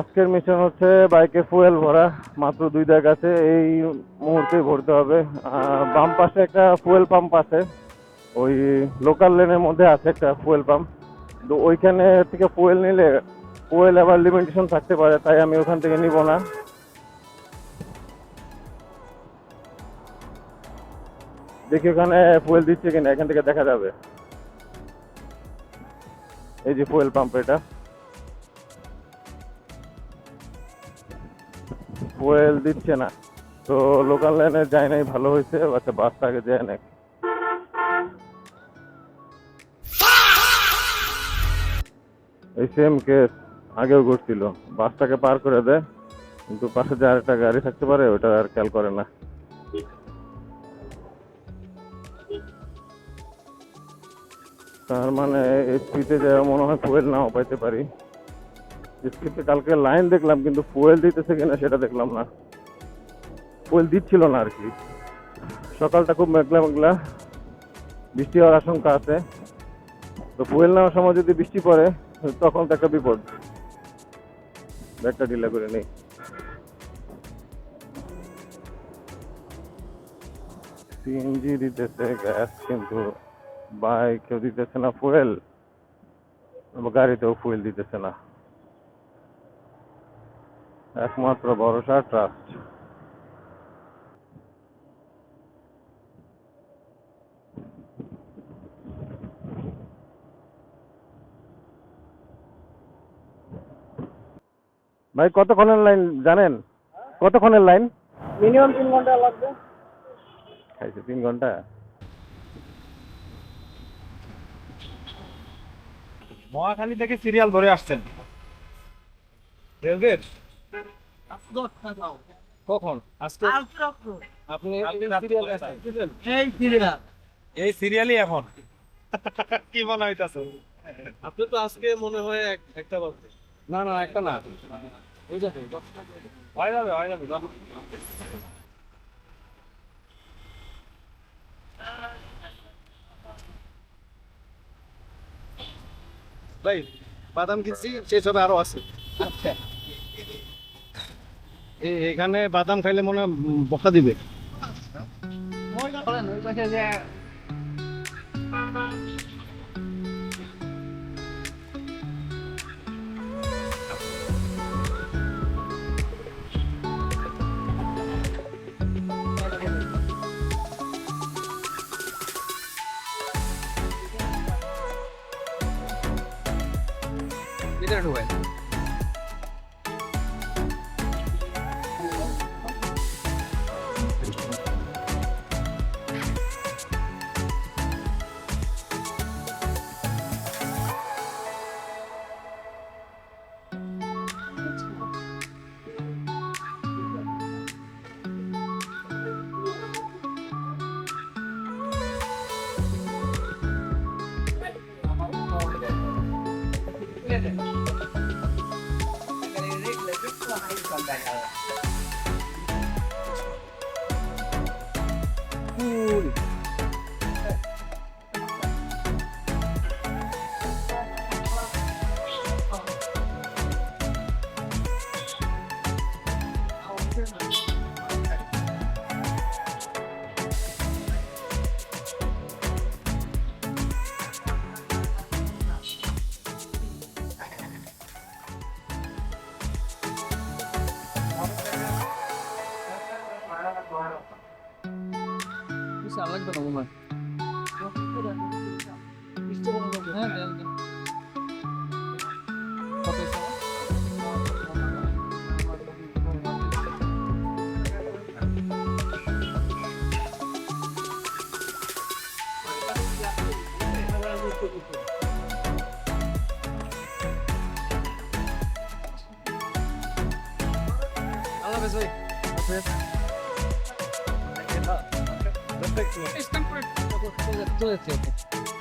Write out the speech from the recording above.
আজকের মিশন হচ্ছে বাইকে ফুয়েল ভরা, মাত্র 2 জায়গা আছে, এই মুহূর্তেই ভরতে হবে। বাম পাশে একটা ফুয়েল পাম্প আছে, ওই লোকাল লেনের মধ্যে আছে একটা ফুয়েল পাম্প। তো ওইখানে থেকে ফুয়েল নিলে ফুয়েল আবার লিমিটেশন থাকতে পারে, তাই আমি ওখান থেকে নিব না। দেখি ওখানে ফুয়েল দিচ্ছে কিনা, এখান থেকে দেখা যাবে। এই যে ফুয়েল পাম্প, এটা ফুয়েল দিচ্ছে না, তো লোকাল লাইনে যায় নাই, ভালো হয়েছে। আচ্ছা, বাসটা আগে যায় না। এই সেম কেস আগেও ঘটছিল, বাসটাকে পার করে দেয়, কিন্তু পাশে যে আরেকটা গাড়ি থাকতে পারে ওটা আর খেয়াল করে না। তার মানে এসপিতে যে মনে হয় ফুয়েল নাও পাইতে পারি। এসপিতে কালকে লাইন দেখলাম, কিন্তু ফুয়েল দিতেছে কিনা সেটা দেখলাম না। ফুয়েল দিচ্ছিল না আর কি। সকালটা খুব মেঘলা মেঘলা, বৃষ্টি হওয়ার আশঙ্কা আছে। তো ফুয়েল নেওয়ার সময় যদি বৃষ্টি পড়ে তখন তো একটা বিপদ। ব্যাগটা ঢিলা করে নেই। সিএনজি দিতেছে গ্যাস, কিন্তু বাইকেও দিতেছে না ফুয়েল, গাড়িতেও ফুয়েল দিতেছে না। একমাত্র ভরসা ট্রাস্ট। ভাই কতক্ষণের লাইন জানেন? কতক্ষণের লাইন? মিনিমাম 3 ঘন্টা লাগবে। খাইছে 3 ঘন্টা। মহাখালী থেকে সিরিয়াল ধরে আসছেন রেলগেট কখন? আজকে আপনি এই সিরিয়ালই এখন কি মনে হইতাছে? আপনি তো আজকে মনে হয় একটা বাজে। না না, একটা না, ওই যাবে হয়ে যাবে। ভাই বাদাম কিনছি, শেষ হবে, আরো আছে। আচ্ছা, এখানে বাদাম খাইলে মনে হয় বকা দিবে। ভিতরে ঢুকে লাগবে না মনে হয়। আল্লাহ হাফেজ ভাই। Perfecto. চলে যাচ্ছে।